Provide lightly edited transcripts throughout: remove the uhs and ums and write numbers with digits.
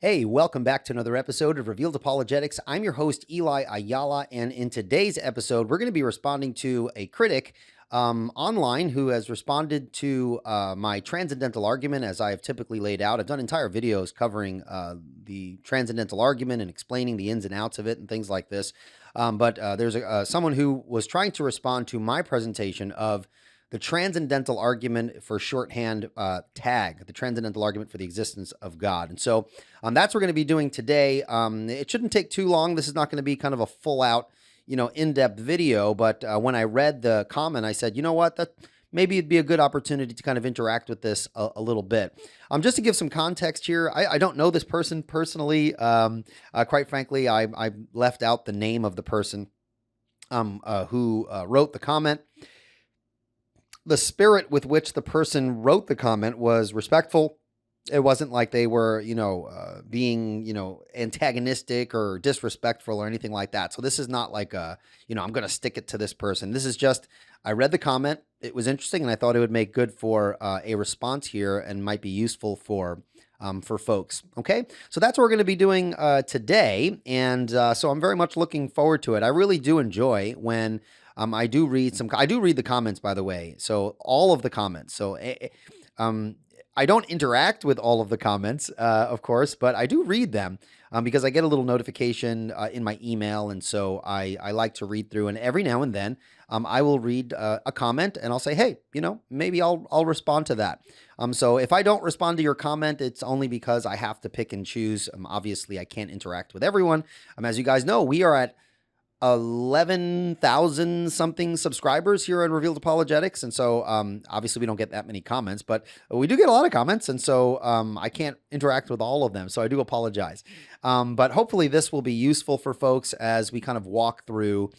Hey, welcome back to another episode of Revealed Apologetics. I'm your host, Eli Ayala, and in today's episode, we're going to be responding to a critic online who has responded to my transcendental argument as I have typically laid out. I've done entire videos covering the transcendental argument and explaining the ins and outs of it and things like this. But there's someone who was trying to respond to my presentation of the transcendental argument for shorthand TAG, the transcendental argument for the existence of God. And so that's what we're going to be doing today. It shouldn't take too long. This is not going to be kind of a full out, in-depth video. But when I read the comment, I said, you know what, that maybe it'd be a good opportunity to kind of interact with this a little bit. Just to give some context here, I don't know this person personally. Quite frankly, I left out the name of the person who wrote the comment. The spirit with which the person wrote the comment was respectful. It wasn't like they were, being, antagonistic or disrespectful or anything like that. So this is not like I'm going to stick it to this person. This is just, I read the comment. It was interesting, and I thought it would make good for a response here and might be useful for folks. Okay, so that's what we're going to be doing today, and so I'm very much looking forward to it. I really do enjoy when I do read the comments, by the way. So all of the comments. So I don't interact with all of the comments, of course, but I do read them because I get a little notification in my email. And so I like to read through, and every now and then I will read a comment and I'll say, hey, maybe I'll respond to that. So if I don't respond to your comment, it's only because I have to pick and choose. Obviously, I can't interact with everyone. As you guys know, we are at 11,000 something subscribers here on Revealed Apologetics. And so obviously we don't get that many comments, but we do get a lot of comments. And so I can't interact with all of them. So I do apologize. But hopefully this will be useful for folks as we kind of walk through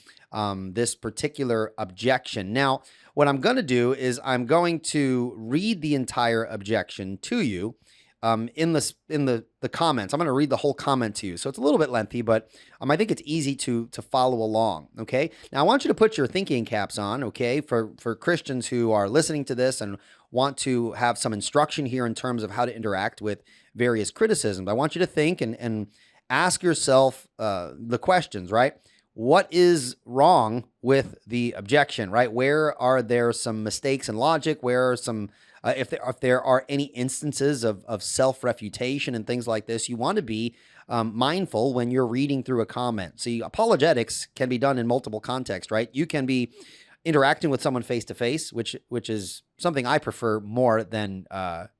this particular objection. Now, what I'm going to do is I'm going to read the entire objection to you. In the comments. I'm going to read the whole comment to you. So it's a little bit lengthy, but I think it's easy to follow along. Okay. Now I want you to put your thinking caps on. Okay. For Christians who are listening to this and want to have some instruction here in terms of how to interact with various criticisms, I want you to think and ask yourself the questions, right? What is wrong with the objection, right? Where are there some mistakes in logic? Where are some if there are any instances of self-refutation and things like this, you want to be mindful when you're reading through a comment. See, apologetics can be done in multiple contexts, right? You can be interacting with someone face-to-face, which is something I prefer more than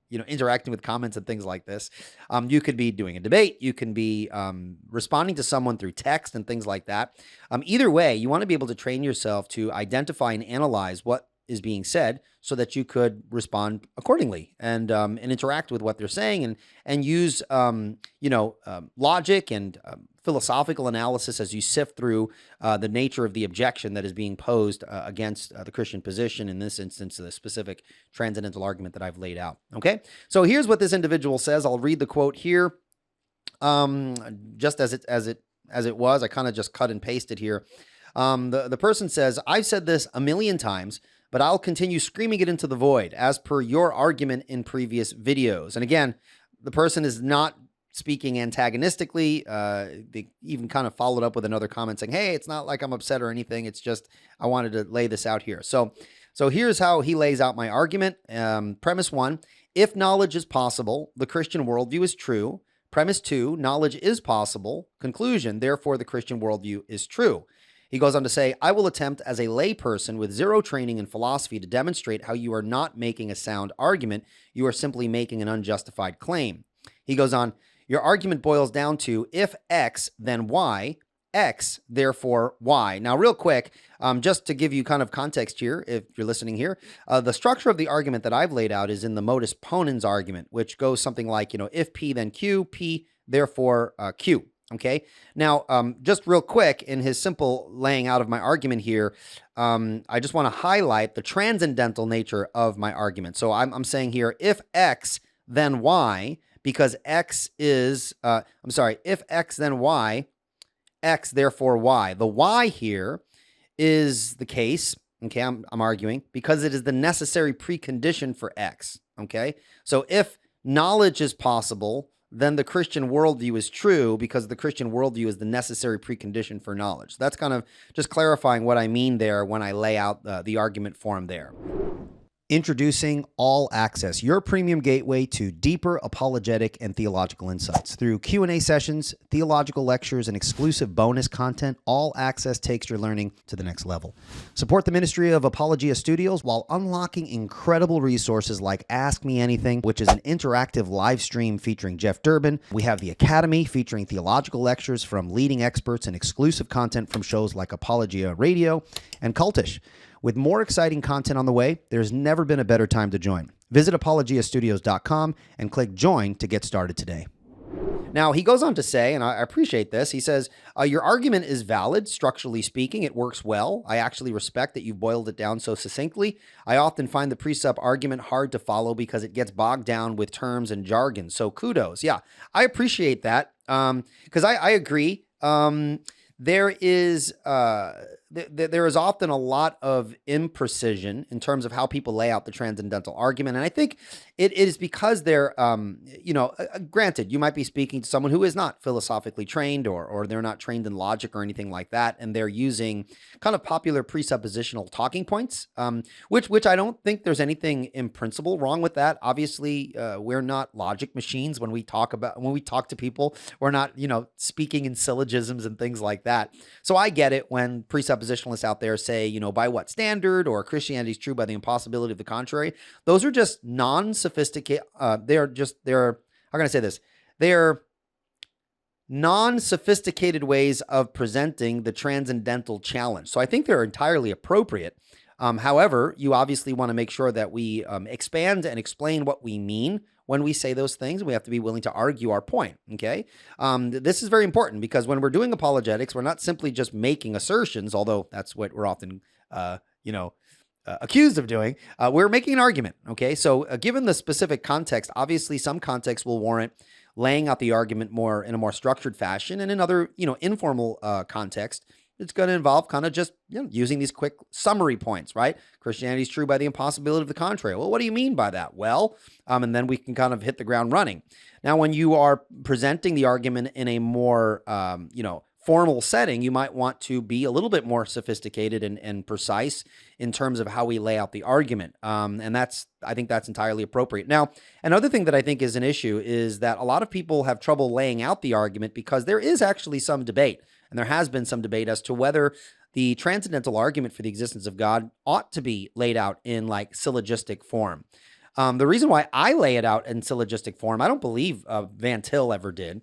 interacting with comments and things like this. You could be doing a debate. You can be responding to someone through text and things like that. Either way, you want to be able to train yourself to identify and analyze what is being said so that you could respond accordingly and interact with what they're saying and use logic and philosophical analysis as you sift through the nature of the objection that is being posed against the Christian position, in this instance, the specific transcendental argument that I've laid out. Okay, so here's what this individual says. I'll read the quote here, just as it was. I kind of just cut and pasted here. The person says, "I've said this a million times, but I'll continue screaming it into the void as per your argument in previous videos." And again, the person is not speaking antagonistically. They even kind of followed up with another comment saying, hey, it's not like I'm upset or anything. It's just, I wanted to lay this out here. So here's how he lays out my argument. Premise 1, if knowledge is possible, the Christian worldview is true. Premise 2, knowledge is possible. Conclusion, therefore the Christian worldview is true. He goes on to say, I will attempt as a layperson with zero training in philosophy to demonstrate how you are not making a sound argument. You are simply making an unjustified claim. He goes on, your argument boils down to if X, then Y, X, therefore Y. Now, real quick, just to give you kind of context here, if you're listening here, the structure of the argument that I've laid out is in the modus ponens argument, which goes something like, if P, then Q, P, therefore Q. Okay. Now, just real quick, in his simple laying out of my argument here, I just want to highlight the transcendental nature of my argument. So I'm saying here, if X, then Y, because X is, if X, then Y, X, therefore Y. The Y here is the case, okay, I'm arguing, because it is the necessary precondition for X, okay? So if knowledge is possible, then the Christian worldview is true because the Christian worldview is the necessary precondition for knowledge. That's kind of just clarifying what I mean there when I lay out the argument form there. Introducing All Access, your premium gateway to deeper apologetic and theological insights. Through Q&A sessions, theological lectures, and exclusive bonus content, All Access takes your learning to the next level. Support the ministry of Apologia Studios while unlocking incredible resources like Ask Me Anything, which is an interactive live stream featuring Jeff Durbin. We have the Academy featuring theological lectures from leading experts and exclusive content from shows like Apologia Radio and Cultish. With more exciting content on the way, there's never been a better time to join. Visit apologiastudios.com and click join to get started today. Now, he goes on to say, and I appreciate this, he says, your argument is valid, structurally speaking. It works well. I actually respect that you've boiled it down so succinctly. I often find the presup argument hard to follow because it gets bogged down with terms and jargon. So kudos. Yeah, I appreciate that because I agree. There is often a lot of imprecision in terms of how people lay out the transcendental argument. And I think it is because they're, granted, you might be speaking to someone who is not philosophically trained or they're not trained in logic or anything like that. And they're using kind of popular presuppositional talking points, which I don't think there's anything in principle wrong with that. Obviously, we're not logic machines when we talk to people. We're not, speaking in syllogisms and things like that. So I get it when presuppositionalists out there say, by what standard or Christianity is true by the impossibility of the contrary. Those are just non-sophisticated. They're how can I say this? They're non-sophisticated ways of presenting the transcendental challenge. So I think they're entirely appropriate. However, you obviously want to make sure that we expand and explain what we mean when we say those things. We have to be willing to argue our point, okay? This is very important because when we're doing apologetics, we're not simply just making assertions, although that's what we're often, accused of doing. We're making an argument, okay? So given the specific context, obviously some context will warrant laying out the argument in a more structured fashion, and in other, informal context, it's going to involve kind of just using these quick summary points, right? Christianity is true by the impossibility of the contrary. Well, what do you mean by that? Well, and then we can kind of hit the ground running. Now, when you are presenting the argument in a more, formal setting, you might want to be a little bit more sophisticated and precise in terms of how we lay out the argument. And I think that's entirely appropriate. Now, another thing that I think is an issue is that a lot of people have trouble laying out the argument because there is actually some debate. And there has been some debate as to whether the transcendental argument for the existence of God ought to be laid out in like syllogistic form. The reason why I lay it out in syllogistic form, I don't believe Van Til ever did.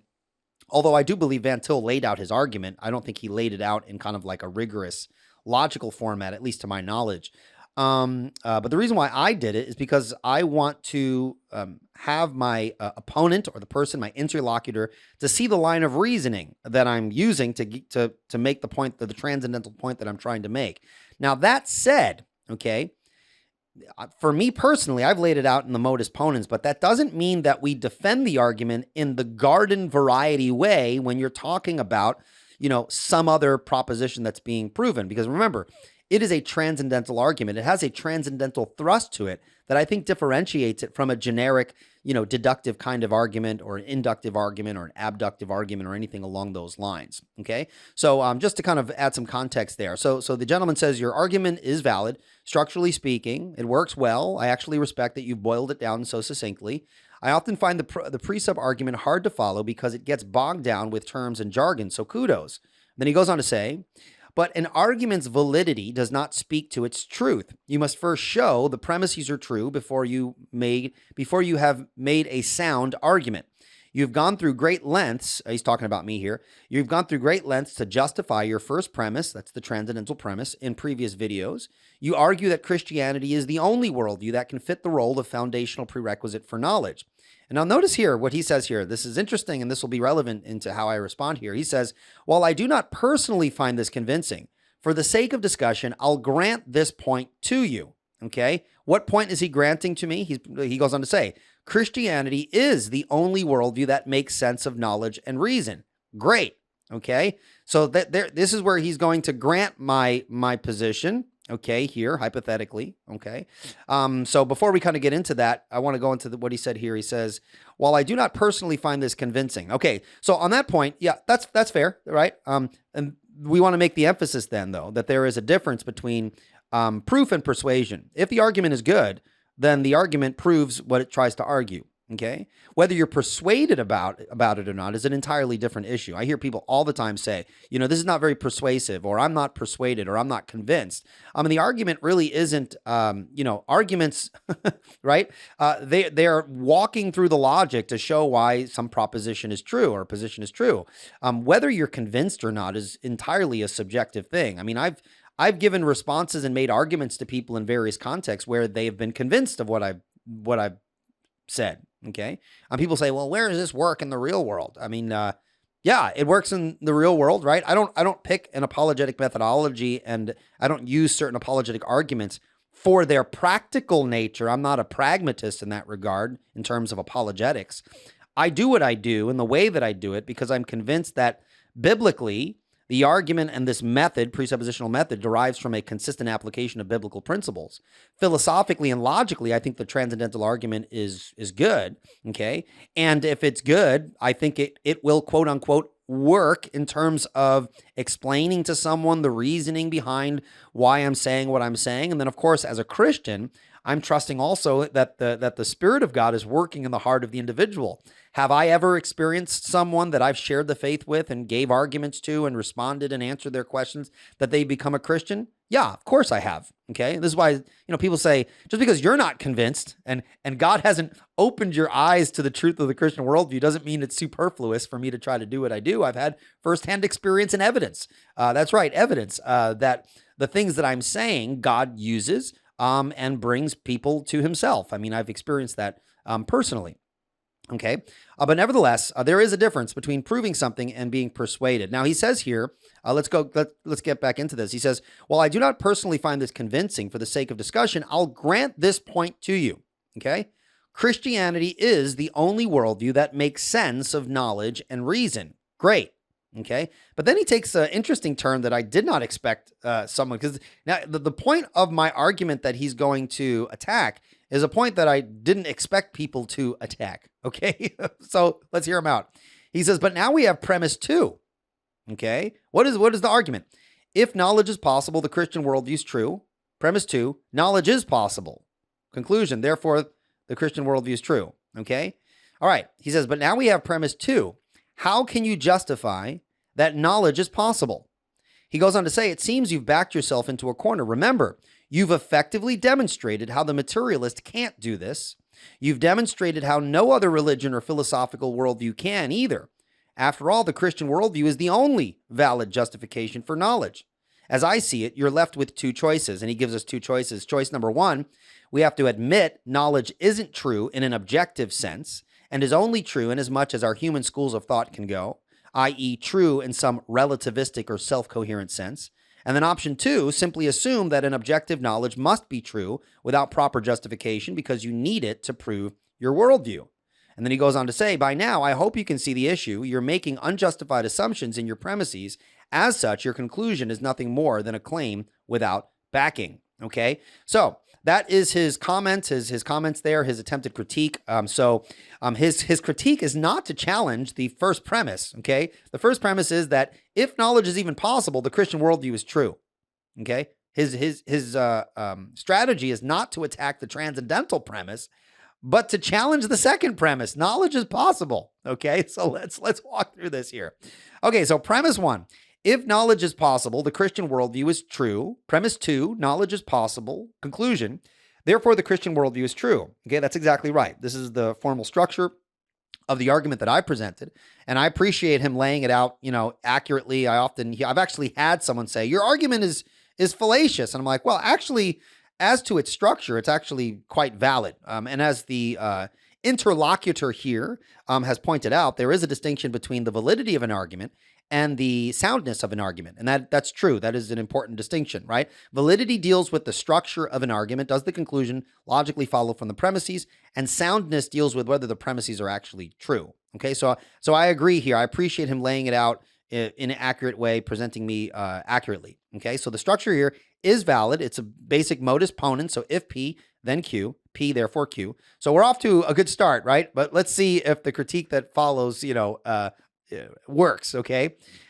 Although I do believe Van Til laid out his argument. I don't think he laid it out in kind of like a rigorous logical format, at least to my knowledge. But the reason why I did it is because I want to have my opponent or the person, my interlocutor, to see the line of reasoning that I'm using to make the point, the transcendental point that I'm trying to make. Now, that said, okay, for me personally, I've laid it out in the modus ponens, but that doesn't mean that we defend the argument in the garden variety way when you're talking about, some other proposition that's being proven. Because remember, it is a transcendental argument. It has a transcendental thrust to it that I think differentiates it from a generic, deductive kind of argument or an inductive argument or an abductive argument or anything along those lines. Okay. So just to kind of add some context there. So the gentleman says your argument is valid. Structurally speaking, it works well. I actually respect that you've boiled it down so succinctly. I often find the presup argument hard to follow because it gets bogged down with terms and jargon. So kudos. Then he goes on to say, but an argument's validity does not speak to its truth. You must first show the premises are true before you have made a sound argument. You've gone through great lengths, he's talking about me here, you've gone through great lengths to justify your first premise, that's the transcendental premise, in previous videos. You argue that Christianity is the only worldview that can fit the role of foundational prerequisite for knowledge. And now notice here what he says here. This is interesting, and this will be relevant into how I respond here. He says, while I do not personally find this convincing, for the sake of discussion, I'll grant this point to you. Okay? What point is he granting to me? He goes on to say, Christianity is the only worldview that makes sense of knowledge and reason. Great. Okay? So this is where he's going to grant my position. okay, here, hypothetically, okay? So before we kind of get into that, I want to go into what he said here. He says, while I do not personally find this convincing. Okay, so on that point, yeah, that's fair, right? And we want to make the emphasis then, though, that there is a difference between proof and persuasion. If the argument is good, then the argument proves what it tries to argue. Okay, whether you're persuaded about it or not is an entirely different issue. I hear people all the time say, this is not very persuasive, or I'm not persuaded, or I'm not convinced. The argument really isn't, arguments, right? They're walking through the logic to show why some proposition is true or a position is true. Whether you're convinced or not is entirely a subjective thing. I've given responses and made arguments to people in various contexts where they have been convinced of what I've said. Okay. People say, well, where does this work in the real world? Yeah, it works in the real world, right? I don't pick an apologetic methodology, and I don't use certain apologetic arguments for their practical nature. I'm not a pragmatist in that regard in terms of apologetics. I do what I do in the way that I do it because I'm convinced that biblically, the argument and this method, presuppositional method, derives from a consistent application of biblical principles. Philosophically and logically, I think the transcendental argument is good, okay? And if it's good, I think it will, quote unquote, work in terms of explaining to someone the reasoning behind why I'm saying what I'm saying. And then, of course, as a Christian, I'm trusting also that the Spirit of God is working in the heart of the individual. Have I ever experienced someone that I've shared the faith with and gave arguments to and responded and answered their questions that they become a Christian? Yeah, of course I have. Okay. This is why, people say just because you're not convinced and God hasn't opened your eyes to the truth of the Christian worldview doesn't mean it's superfluous for me to try to do what I do. I've had firsthand experience and evidence. That's right. Evidence that the things that I'm saying God uses and brings people to himself. I've experienced that personally. Okay. But nevertheless, there is a difference between proving something and being persuaded. Now he says here, let's get back into this. He says, while I do not personally find this convincing for the sake of discussion, I'll grant this point to you. Okay. Christianity is the only worldview that makes sense of knowledge and reason. Great. Okay. But then he takes an interesting turn that I did not expect someone, because now the point of my argument that he's going to attack is a point that I didn't expect people to attack. Okay. So let's hear him out. He says, but now we have premise 2. Okay. What is the argument? If knowledge is possible, the Christian worldview is true. Premise 2, knowledge is possible. Conclusion, therefore, the Christian worldview is true. Okay. All right. He says, but now we have premise 2. How can you justify that knowledge is possible? He goes on to say, it seems you've backed yourself into a corner. Remember, you've effectively demonstrated how the materialist can't do this. You've demonstrated how no other religion or philosophical worldview can either. After all, the Christian worldview is the only valid justification for knowledge. As I see it, you're left with 2 choices, and he gives us 2 choices. Choice number 1, we have to admit knowledge isn't true in an objective sense and is only true in as much as our human schools of thought can go, i.e. true in some relativistic or self-coherent sense. And then option 2, simply assume that an objective knowledge must be true without proper justification because you need it to prove your worldview. And then he goes on to say, by now, I hope you can see the issue. You're making unjustified assumptions in your premises. As such, your conclusion is nothing more than a claim without backing. Okay, so that is his comments, his comments there, his attempted critique. His critique is not to challenge the first premise. Okay, the first premise is that if knowledge is even possible, the Christian worldview is true. Okay, his strategy is not to attack the transcendental premise, but to challenge the second premise. Knowledge is possible. Okay, so let's walk through this here. Okay, so premise 1. If knowledge is possible, the Christian worldview is true. Premise 2, knowledge is possible. Conclusion, therefore the Christian worldview is true. Okay, that's exactly right. This is the formal structure of the argument that I presented, and I appreciate him laying it out, accurately. I've actually had someone say, your argument is fallacious. And I'm like, well, actually, as to its structure, it's actually quite valid. And as the interlocutor here has pointed out, there is a distinction between the validity of an argument and the soundness of an argument. And that's true. That is an important distinction, right? Validity deals with the structure of an argument. Does the conclusion logically follow from the premises? And soundness deals with whether the premises are actually true. Okay, so I agree here. I appreciate him laying it out in an accurate way, presenting me accurately. Okay, so the structure here is valid. It's a basic modus ponens. So if P, then Q, P, therefore Q. So we're off to a good start, right? But let's see if the critique that follows, works, okay?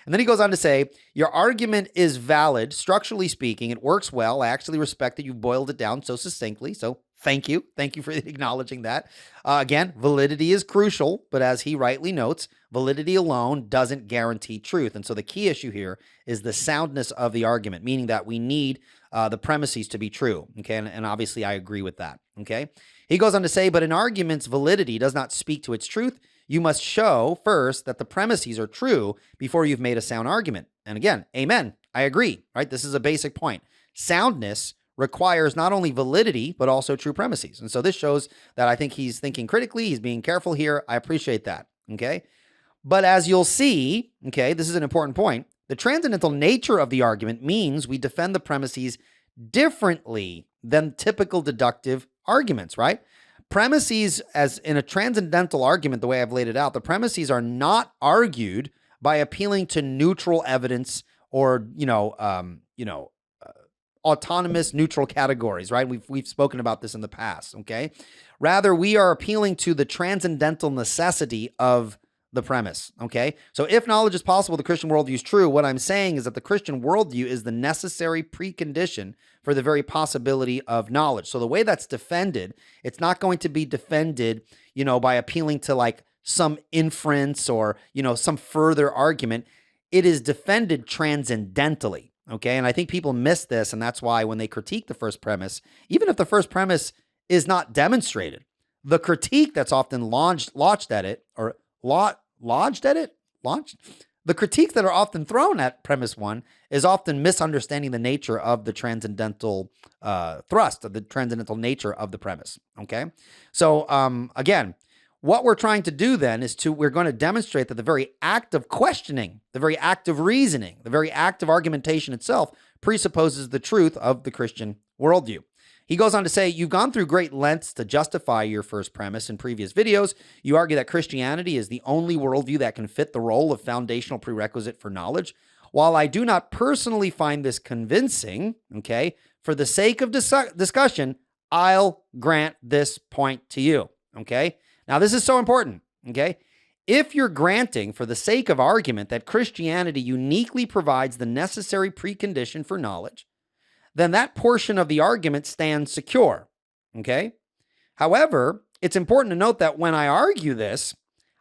And then he goes on to say, your argument is valid, structurally speaking. It works well. I actually respect that you boiled it down so succinctly. So thank you. Thank you for acknowledging that. Again, validity is crucial, but as he rightly notes, validity alone doesn't guarantee truth. And so the key issue here is the soundness of the argument, meaning that we need the premises to be true, okay? And obviously I agree with that, okay? He goes on to say, but an argument's validity does not speak to its truth. You must show first that the premises are true before you've made a sound argument. And again, amen, I agree, right? This is a basic point. Soundness requires not only validity, but also true premises. And so this shows that I think he's thinking critically, he's being careful here. I appreciate that, okay? But as you'll see, okay, this is an important point, the transcendental nature of the argument means we defend the premises differently than typical deductive arguments, right? Premises, as in a transcendental argument, the way I've laid it out, the premises are not argued by appealing to neutral evidence or, autonomous neutral categories, right? We've spoken about this in the past, okay? Rather, we are appealing to the transcendental necessity of the premise, okay? So if knowledge is possible, the Christian worldview is true. What I'm saying is that the Christian worldview is the necessary precondition for the very possibility of knowledge. So the way that's defended, it's not going to be defended, by appealing to like some inference or, some further argument. It is defended transcendentally, okay? And I think people miss this, and that's why when they critique the first premise, even if the first premise is not demonstrated, the critique that's often launched at it, or the critiques that are often thrown at premise one is often misunderstanding the nature of the transcendental thrust, of the transcendental nature of the premise, okay? So again, what we're trying to do then is we're going to demonstrate that the very act of questioning, the very act of reasoning, the very act of argumentation itself presupposes the truth of the Christian worldview. He goes on to say, you've gone through great lengths to justify your first premise in previous videos. You argue that Christianity is the only worldview that can fit the role of foundational prerequisite for knowledge. While I do not personally find this convincing, okay, for the sake of discussion, I'll grant this point to you, okay? Now, this is so important, okay? If you're granting, for the sake of argument, that Christianity uniquely provides the necessary precondition for knowledge, then that portion of the argument stands secure, okay? However, it's important to note that when I argue this,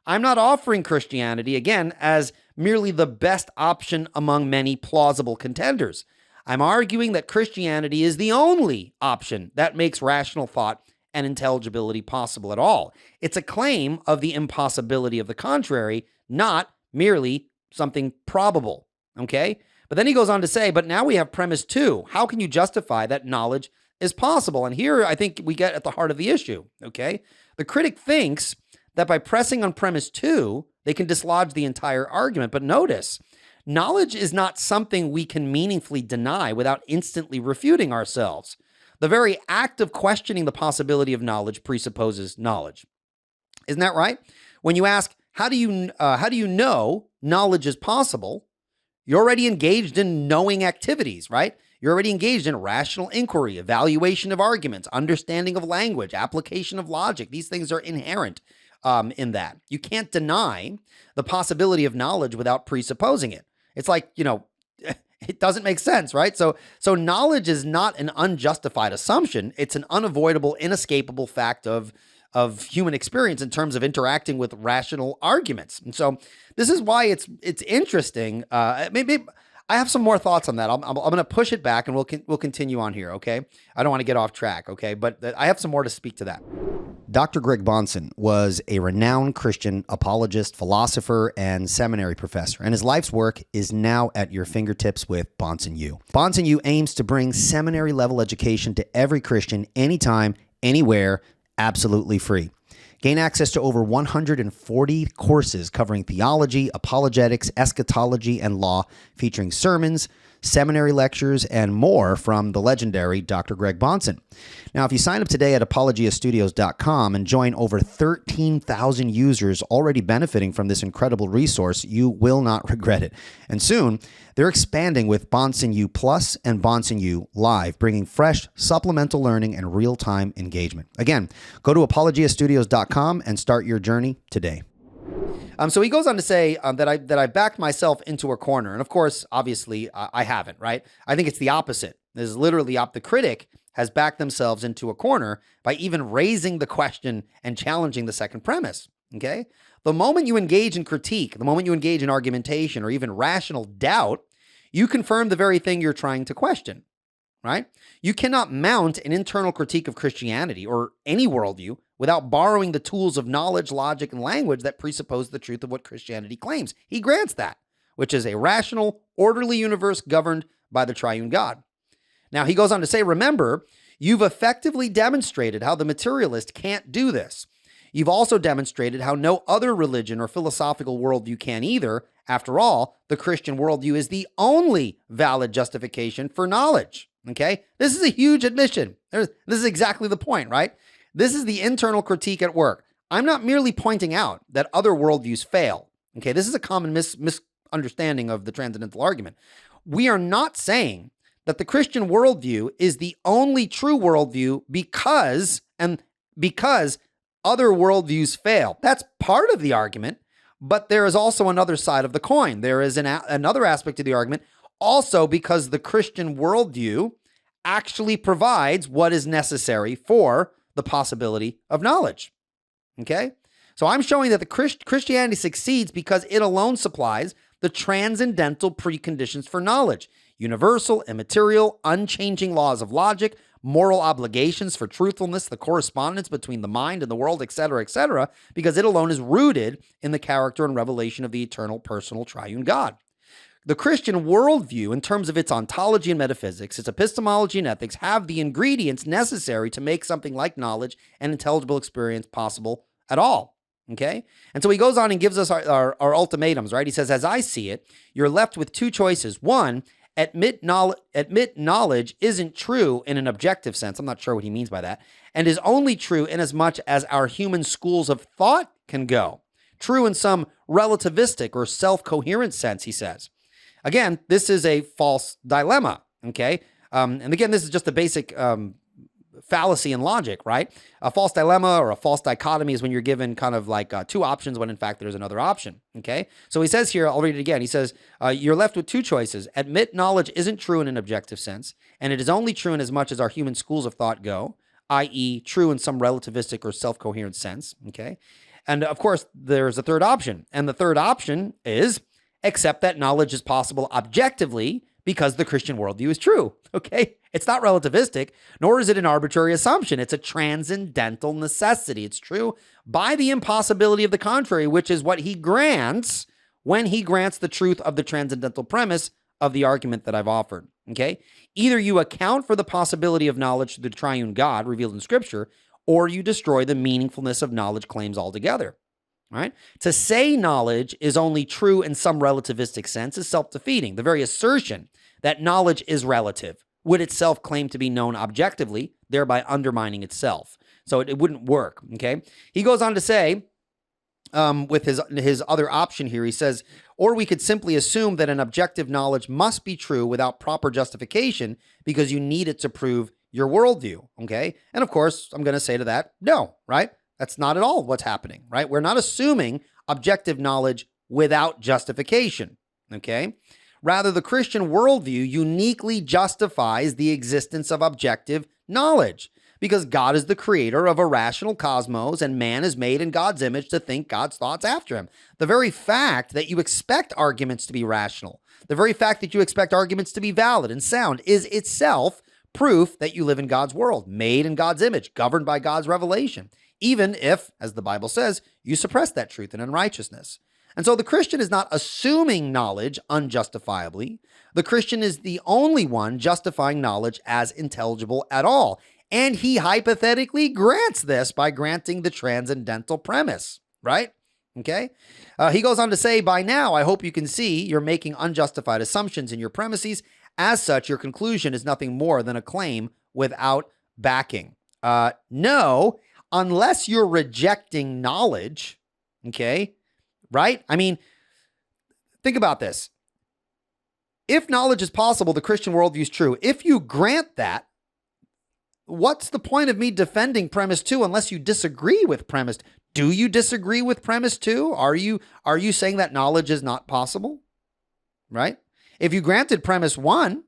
I'm not offering Christianity, again, as merely the best option among many plausible contenders. I'm arguing that Christianity is the only option that makes rational thought and intelligibility possible at all. It's a claim of the impossibility of the contrary, not merely something probable, okay? But then he goes on to say, but now we have premise 2. How can you justify that knowledge is possible? And here I think we get at the heart of the issue, okay? The critic thinks that by pressing on premise 2, they can dislodge the entire argument. But notice, knowledge is not something we can meaningfully deny without instantly refuting ourselves. The very act of questioning the possibility of knowledge presupposes knowledge. Isn't that right? When you ask, how do you know knowledge is possible? You're already engaged in knowing activities, right? You're already engaged in rational inquiry, evaluation of arguments, understanding of language, application of logic. These things are inherent in that. You can't deny the possibility of knowledge without presupposing it. It's like, it doesn't make sense, right? So knowledge is not an unjustified assumption. It's an unavoidable, inescapable fact of human experience in terms of interacting with rational arguments. And so this is why it's interesting. Maybe I have some more thoughts on that. I'm going to push it back and we'll continue on here, okay? I don't want to get off track, okay? But I have some more to speak to that. Dr. Greg Bahnsen was a renowned Christian apologist, philosopher, and seminary professor, and his life's work is now at your fingertips with Bahnsen U. Bahnsen U aims to bring seminary-level education to every Christian anytime, anywhere, absolutely free. Gain access to over 140 courses covering theology, apologetics, eschatology, and law, featuring sermons, seminary lectures, and more from the legendary Dr. Greg Bahnsen. Now, if you sign up today at apologiastudios.com and join over 13,000 users already benefiting from this incredible resource, you will not regret it. And soon, they're expanding with Bahnsen U Plus and Bahnsen U Live, bringing fresh supplemental learning and real-time engagement. Again, go to apologiastudios.com and start your journey today. So he goes on to say that I backed myself into a corner. And of course, obviously, I haven't, right? I think it's the opposite. This is literally the critic has backed themselves into a corner by even raising the question and challenging the second premise, okay? The moment you engage in critique, the moment you engage in argumentation or even rational doubt, you confirm the very thing you're trying to question, right? You cannot mount an internal critique of Christianity or any worldview without borrowing the tools of knowledge, logic, and language that presuppose the truth of what Christianity claims. He grants that, which is a rational, orderly universe governed by the triune God. Now, he goes on to say, remember, you've effectively demonstrated how the materialist can't do this. You've also demonstrated how no other religion or philosophical worldview can either. After all, the Christian worldview is the only valid justification for knowledge. Okay? This is a huge admission. This is exactly the point, right? This is the internal critique at work. I'm not merely pointing out that other worldviews fail. Okay? This is a common misunderstanding of the transcendental argument. We are not saying that the Christian worldview is the only true worldview because other worldviews fail. That's part of the argument, but there is also another side of the coin. There is another aspect of the argument also because the Christian worldview actually provides what is necessary for the possibility of knowledge. Okay? So I'm showing that the Christianity succeeds because it alone supplies the transcendental preconditions for knowledge: universal, immaterial, unchanging laws of logic, moral obligations for truthfulness, the correspondence between the mind and the world, etc., because it alone is rooted in the character and revelation of the eternal, personal, triune God. The Christian worldview, in terms of its ontology and metaphysics, its epistemology and ethics, have the ingredients necessary to make something like knowledge and intelligible experience possible at all. Okay? And so he goes on and gives us our ultimatums, right? He says, as I see it, you're left with two choices. One, admit knowledge isn't true in an objective sense. I'm not sure what he means by that. And is only true in as much as our human schools of thought can go. True in some relativistic or self-coherent sense, he says. Again, this is a false dilemma, okay? And again, this is just a basic fallacy in logic, right? A false dilemma or a false dichotomy is when you're given kind of like two options when in fact there's another option, okay? So he says here, I'll read it again. He says, you're left with two choices. Admit knowledge isn't true in an objective sense, and it is only true in as much as our human schools of thought go, i.e. true in some relativistic or self-coherent sense, okay? And of course, there's a third option. And the third option is accept that knowledge is possible objectively because the Christian worldview is true, okay? It's not relativistic, nor is it an arbitrary assumption. It's a transcendental necessity. It's true by the impossibility of the contrary, which is what he grants when he grants the truth of the transcendental premise of the argument that I've offered, okay? Either you account for the possibility of knowledge through the triune God revealed in Scripture, or you destroy the meaningfulness of knowledge claims altogether. Right? To say knowledge is only true in some relativistic sense is self-defeating. The very assertion that knowledge is relative would itself claim to be known objectively, thereby undermining itself. So it wouldn't work, okay? He goes on to say, with his other option here, he says, or we could simply assume that an objective knowledge must be true without proper justification because you need it to prove your worldview, okay? And of course, I'm going to say to that, no, right? That's not at all what's happening, right? We're not assuming objective knowledge without justification, okay? Rather, the Christian worldview uniquely justifies the existence of objective knowledge because God is the creator of a rational cosmos and man is made in God's image to think God's thoughts after him. The very fact that you expect arguments to be rational, the very fact that you expect arguments to be valid and sound is itself proof that you live in God's world, made in God's image, governed by God's revelation, even if, as the Bible says, you suppress that truth in unrighteousness. And so the Christian is not assuming knowledge unjustifiably. The Christian is the only one justifying knowledge as intelligible at all. And he hypothetically grants this by granting the transcendental premise, right? Okay? He goes on to say, by now, I hope you can see you're making unjustified assumptions in your premises As such, your conclusion is nothing more than a claim without backing. No, unless you're rejecting knowledge, okay, right? I mean, think about this. If knowledge is possible, the Christian worldview is true. If you grant that, what's the point of me defending premise 2 unless you disagree with premise? Do you disagree with premise 2? Are you saying that knowledge is not possible? Right? If you granted premise 1,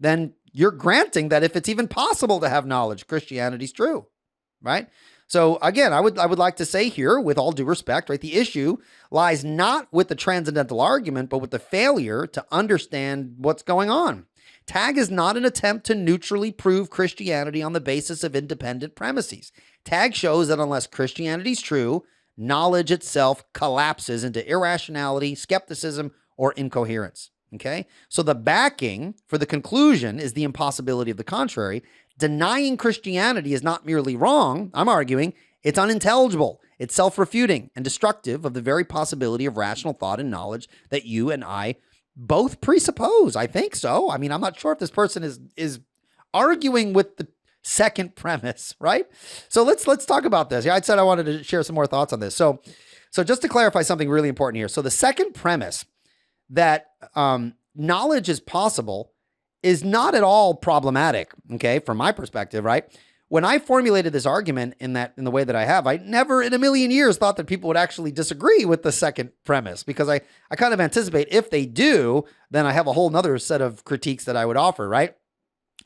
then you're granting that if it's even possible to have knowledge, Christianity's true, right? So again, I would like to say here, with all due respect, right, the issue lies not with the transcendental argument, but with the failure to understand what's going on. Tag is not an attempt to neutrally prove Christianity on the basis of independent premises. Tag shows that unless Christianity is true, knowledge itself collapses into irrationality, skepticism, or incoherence. Okay? So the backing for the conclusion is the impossibility of the contrary. Denying Christianity is not merely wrong, I'm arguing, it's unintelligible, it's self-refuting and destructive of the very possibility of rational thought and knowledge that you and I both presuppose. I think so. I mean, I'm not sure if this person is arguing with the second premise, right? So let's talk about this. Yeah, I said I wanted to share some more thoughts on this. So just to clarify something really important here. So the second premise, that knowledge is possible, is not at all problematic, okay, from my perspective, right? When I formulated this argument in the way that I have, I never in a million years thought that people would actually disagree with the second premise, because I kind of anticipate if they do, then I have a whole nother set of critiques that I would offer, right?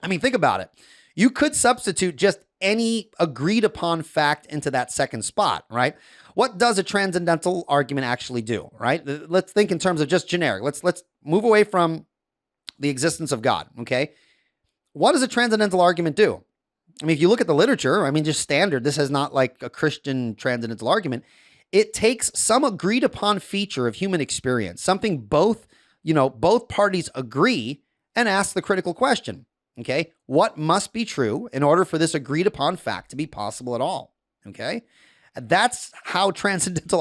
I mean, think about it. You could substitute just any agreed upon fact into that second spot, right? What does a transcendental argument actually do, right? Let's think in terms of just generic. Let's move away from the existence of God, okay? What does a transcendental argument do? I mean, if you look at the literature, I mean, just standard, this is not like a Christian transcendental argument. It takes some agreed upon feature of human experience, something both parties agree, and asks the critical question, okay? What must be true in order for this agreed upon fact to be possible at all, okay? That's how transcendental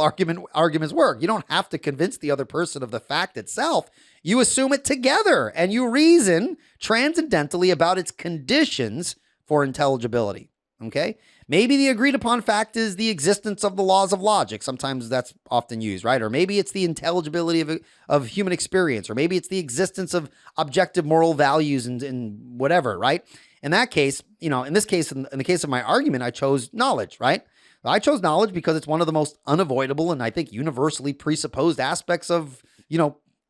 arguments work. You don't have to convince the other person of the fact itself. You assume it together and you reason transcendentally about its conditions for intelligibility. Okay? Maybe the agreed upon fact is the existence of the laws of logic. Sometimes that's often used, right? Or maybe it's the intelligibility of human experience, or maybe it's the existence of objective moral values and whatever, right? In that case, in this case, in the case of my argument, I chose knowledge, right? I chose knowledge because it's one of the most unavoidable and I think universally presupposed aspects of,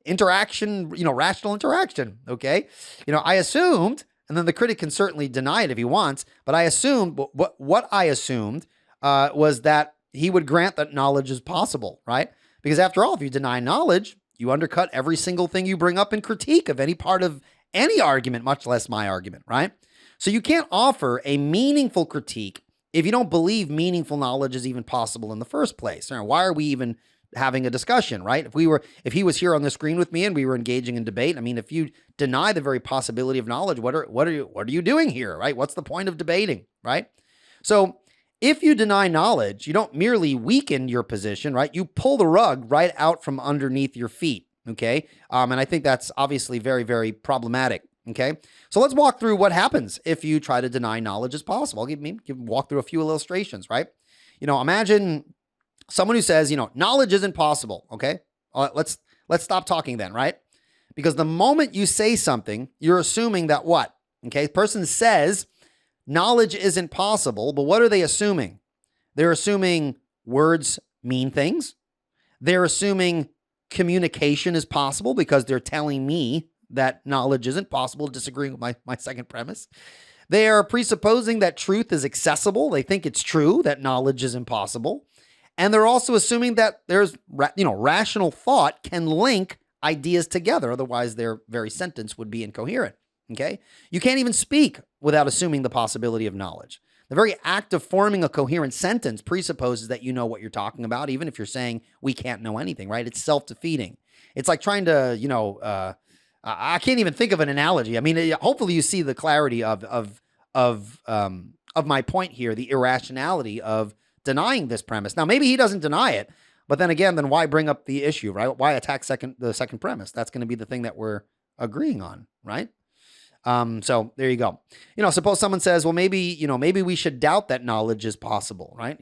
interaction, rational interaction. Okay. I assumed, and then the critic can certainly deny it if he wants, but I assumed what I assumed was that he would grant that knowledge is possible, right? Because after all, if you deny knowledge, you undercut every single thing you bring up in critique of any part of any argument, much less my argument, right? So you can't offer a meaningful critique if you don't believe meaningful knowledge is even possible in the first place. Why are we even having a discussion, right? If he was here on the screen with me and we were engaging in debate, I mean, if you deny the very possibility of knowledge, what are you doing here, right? What's the point of debating, right? So if you deny knowledge, you don't merely weaken your position, right? You pull the rug right out from underneath your feet, okay? And I think that's obviously very, very problematic. Okay, so let's walk through what happens if you try to deny knowledge is possible. I'll walk through a few illustrations, right? Imagine someone who says, knowledge isn't possible. Okay, let's stop talking then, right? Because the moment you say something, you're assuming that what? Okay, person says knowledge isn't possible, but what are they assuming? They're assuming words mean things. They're assuming communication is possible because they're telling me that knowledge isn't possible, disagreeing with my second premise. They are presupposing that truth is accessible. They think it's true that knowledge is impossible. And they're also assuming that there's, rational thought can link ideas together. Otherwise, their very sentence would be incoherent. Okay? You can't even speak without assuming the possibility of knowledge. The very act of forming a coherent sentence presupposes that you know what you're talking about, even if you're saying we can't know anything, right? It's self-defeating. It's like trying to, I can't even think of an analogy. I mean, hopefully you see the clarity of my point here, the irrationality of denying this premise. Now, maybe he doesn't deny it, but then why bring up the issue, right? Why attack the second premise? That's going to be the thing that we're agreeing on, right? So there you go. Suppose someone says, well, maybe we should doubt that knowledge is possible, right?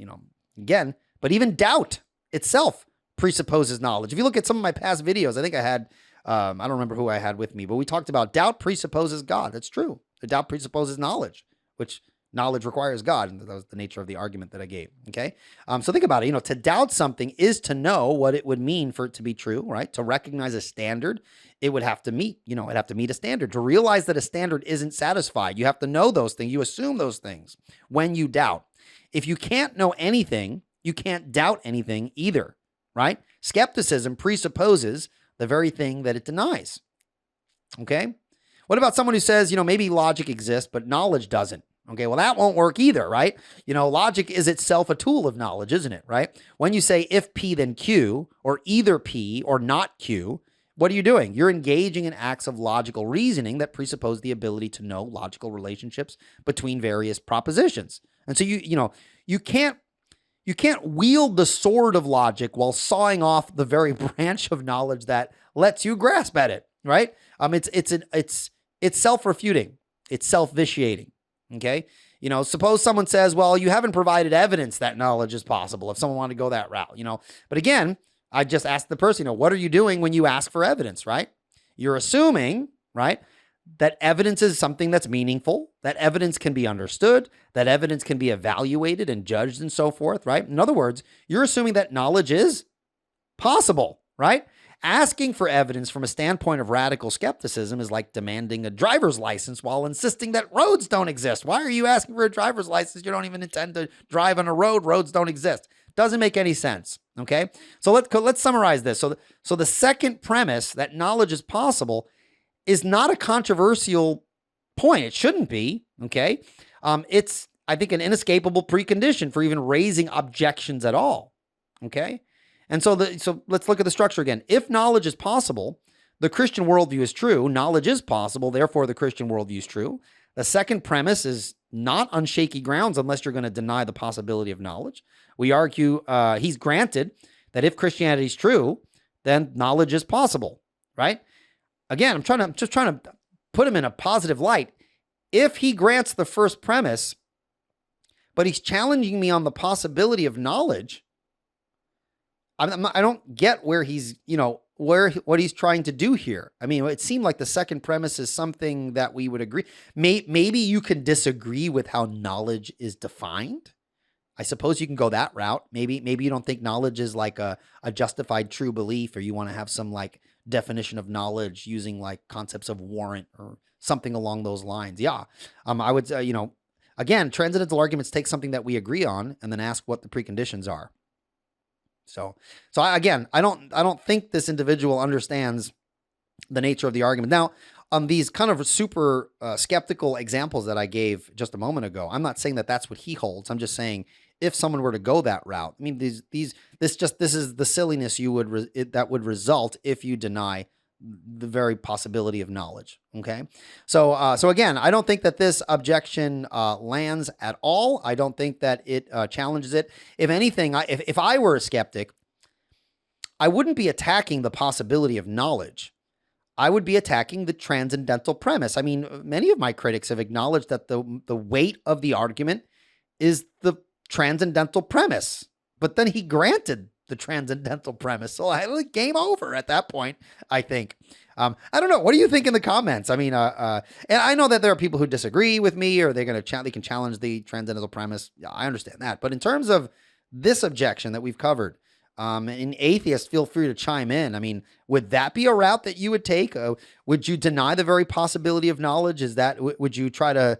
Again, but even doubt itself presupposes knowledge. If you look at some of my past videos, I think I had, I don't remember who I had with me, but we talked about doubt presupposes God. That's true. The doubt presupposes knowledge, which knowledge requires God. And that was the nature of the argument that I gave. Okay. So think about it. To doubt something is to know what it would mean for it to be true, right? To recognize a standard, it would have to meet, it'd have to meet a standard. To realize that a standard isn't satisfied, you have to know those things. You assume those things when you doubt. If you can't know anything, you can't doubt anything either, right? Skepticism presupposes the very thing that it denies. Okay. What about someone who says, maybe logic exists, but knowledge doesn't? Okay, well, that won't work either, right? Logic is itself a tool of knowledge, isn't it, right? When you say if P, then Q, or either P or not Q, what are you doing? You're engaging in acts of logical reasoning that presuppose the ability to know logical relationships between various propositions. And so you can't wield the sword of logic while sawing off the very branch of knowledge that lets you grasp at it, right? It's self-refuting. It's self-vitiating. Okay. Suppose someone says, well, you haven't provided evidence that knowledge is possible if someone wanted to go that route, but again, I just asked the person, what are you doing when you ask for evidence, right? You're assuming, right, that evidence is something that's meaningful, that evidence can be understood, that evidence can be evaluated and judged and so forth, right? In other words, you're assuming that knowledge is possible, right? Asking for evidence from a standpoint of radical skepticism is like demanding a driver's license while insisting that roads don't exist. Why are you asking for a driver's license? You don't even intend to drive on a road. Roads don't exist. Doesn't make any sense. Okay. So let's summarize this. So the second premise, that knowledge is possible, is not a controversial point. It shouldn't be. Okay. It's, I think, an inescapable precondition for even raising objections at all. Okay. And so let's look at the structure again. If knowledge is possible, the Christian worldview is true. Knowledge is possible, therefore the Christian worldview is true. The second premise is not on shaky grounds unless you're going to deny the possibility of knowledge. We argue he's granted that if Christianity is true, then knowledge is possible, right? Again, I'm just trying to put him in a positive light. If he grants the first premise, but he's challenging me on the possibility of knowledge, I don't get where he's, what he's trying to do here. I mean, it seemed like the second premise is something that we would agree. Maybe you can disagree with how knowledge is defined. I suppose you can go that route. Maybe you don't think knowledge is like a justified true belief, or you want to have some like definition of knowledge using like concepts of warrant or something along those lines. Yeah. I would, again, transcendental arguments take something that we agree on and then ask what the preconditions are. So I don't think this individual understands the nature of the argument. Now, these kind of super skeptical examples that I gave just a moment ago, I'm not saying that that's what he holds. I'm just saying if someone were to go that route, I mean, this is the silliness that would result if you deny the very possibility of knowledge. Okay. So again, I don't think that this objection lands at all. I don't think that it challenges it. If anything, if I were a skeptic, I wouldn't be attacking the possibility of knowledge. I would be attacking the transcendental premise. I mean, many of my critics have acknowledged that the weight of the argument is the transcendental premise, but then he granted the transcendental premise. So game over at that point, I think. I don't know. What do you think in the comments? I mean, and I know that there are people who disagree with me, or they can challenge the transcendental premise. Yeah, I understand that. But in terms of this objection that we've covered, and atheists, feel free to chime in. I mean, would that be a route that you would take? Would you deny the very possibility of knowledge? Would you try to,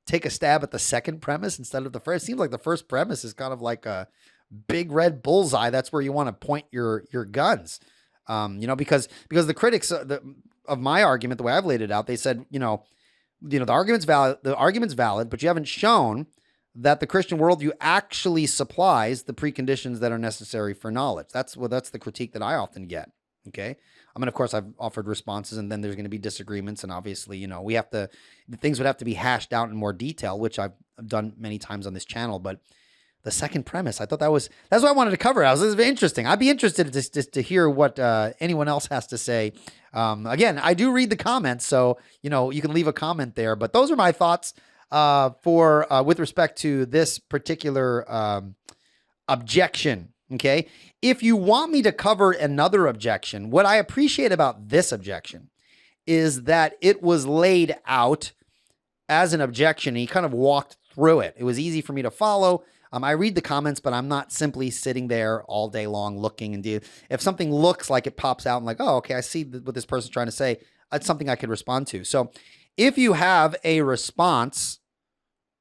take a stab at the second premise instead of the first? It seems like the first premise is kind of like a big red bullseye. That's where you want to point your guns, because the critics of my argument, the way I've laid it out, they said, the argument's valid, but you haven't shown that the Christian worldview actually supplies the preconditions that are necessary for knowledge. That's the critique that I often get. Okay. I mean, of course, I've offered responses, and then there's going to be disagreements. And obviously, things would have to be hashed out in more detail, which I've done many times on this channel. But the second premise. I thought that's what I wanted to cover. This is very interesting. I'd be interested just to hear what anyone else has to say. Again, I do read the comments, so you can leave a comment there. But those are my thoughts with respect to this particular objection. Okay, if you want me to cover another objection, what I appreciate about this objection is that it was laid out as an objection. And he kind of walked through it. It was easy for me to follow. I read the comments, but I'm not simply sitting there all day long looking and if something looks like it pops out and like, oh, okay, I see what this person's trying to say. It's something I could respond to. So if you have a response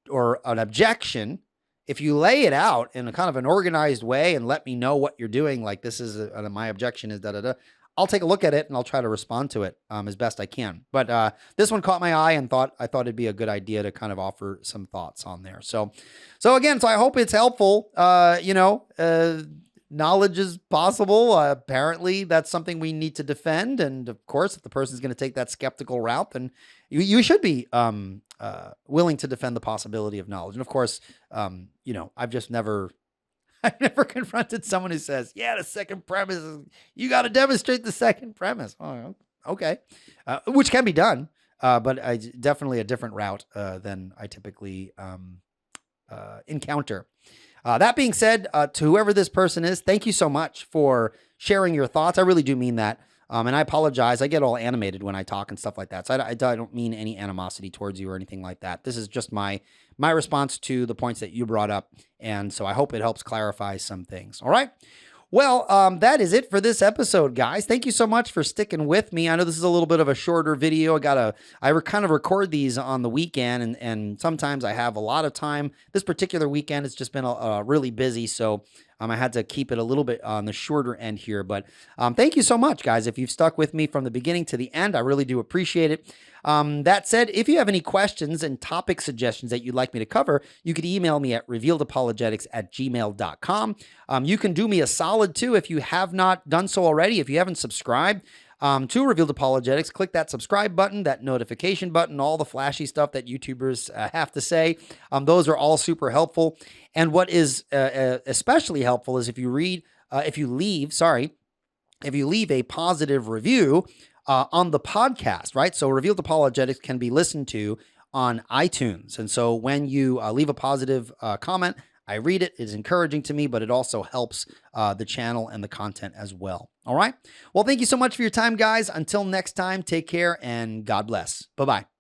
or an objection, if you lay it out in a kind of an organized way and let me know what you're doing, like this is my objection is da-da-da, I'll take a look at it and I'll try to respond to it as best I can. But this one caught my eye and I thought it'd be a good idea to kind of offer some thoughts on there. So again, I hope it's helpful. Knowledge is possible. Apparently that's something we need to defend. And of course, if the person's going to take that skeptical route, then you should be willing to defend the possibility of knowledge. And of course, I've never confronted someone who says, yeah, the second premise, you got to demonstrate the second premise. Oh, okay. Which can be done, but definitely a different route than I typically encounter. That being said, to whoever this person is, thank you so much for sharing your thoughts. I really do mean that. And I apologize. I get all animated when I talk and stuff like that. So I don't mean any animosity towards you or anything like that. This is just my response to the points that you brought up. And so I hope it helps clarify some things. All right. Well, that is it for this episode, guys. Thank you so much for sticking with me. I know this is a little bit of a shorter video. I kind of record these on the weekend, and sometimes I have a lot of time. This particular weekend, it's just been really busy, so I had to keep it a little bit on the shorter end here. But thank you so much, guys. If you've stuck with me from the beginning to the end, I really do appreciate it. That said, if you have any questions and topic suggestions that you'd like me to cover, you could email me at revealedapologetics@gmail.com. You can do me a solid too if you have not done so already. If you haven't subscribed to Revealed Apologetics, click that subscribe button, that notification button, all the flashy stuff that YouTubers have to say. Those are all super helpful. And what is especially helpful is if you leave a positive review on the podcast, right? So Revealed Apologetics can be listened to on iTunes. And so when you leave a positive comment, I read it. It's encouraging to me, but it also helps the channel and the content as well. All right. Well, thank you so much for your time, guys. Until next time, take care and God bless. Bye-bye.